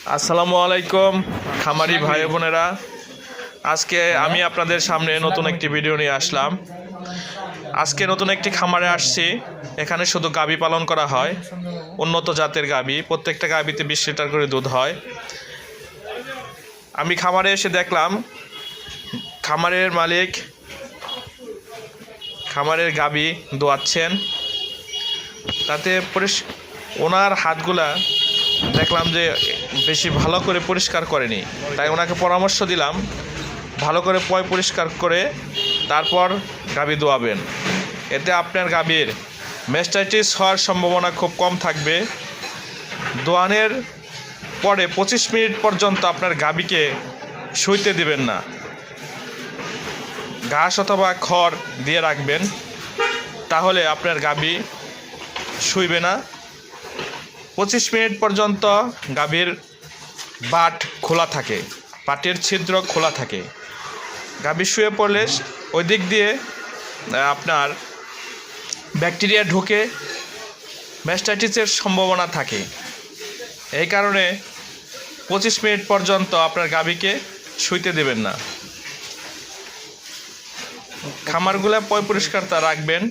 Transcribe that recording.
আসসালামু আলাইকুম খামারি ভাই বোনেরা। আজকে আমি আপনাদের সামনে নতুন একটি ভিডিও নিয়ে আসলাম। আজকে নতুন একটি খামারে আসছি। এখানে শুধু গাভী পালন করা হয়, উন্নত জাতের গাভী। প্রত্যেকটা গাভীতে 20 লিটার করে দুধ হয়। আমি খামারে এসে দেখলাম খামারের মালিক খামারের গাভী দোয়াচ্ছেন। তাতে ওনার হাতগুলা দেখলাম যে বেশি ভালো করে পরিষ্কার করেনি, তাই ওনাকে পরামর্শ দিলাম ভালো করে পরিষ্কার করে তারপর গাভী দোয়াবেন। এতে আপনার গাভীর ম্যাস্টাইটিস হওয়ার সম্ভাবনা খুব কম থাকবে। দোয়ানোর পরে 25 মিনিট পর্যন্ত আপনার গাভীকে শুইতে দিবেন না, ঘাস অথবা খড় দিয়ে রাখবেন, তাহলে আপনার গাভী শুইবে না। 25 মিনিট পর্যন্ত গাভীর বাট খোলা থাকে, পাটের ছিদ্র খোলা থাকে। গাভী শুয়ে পড়লে ওই দিক দিয়ে আপনার ব্যাকটেরিয়া ঢুকে ম্যাস্টাইটিসের সম্ভাবনা থাকে। এই কারণে 25 মিনিট পর্যন্ত আপনার গাভীকে শুইতে দেবেন না। খামারগুলো পরিষ্কার রাখবেন।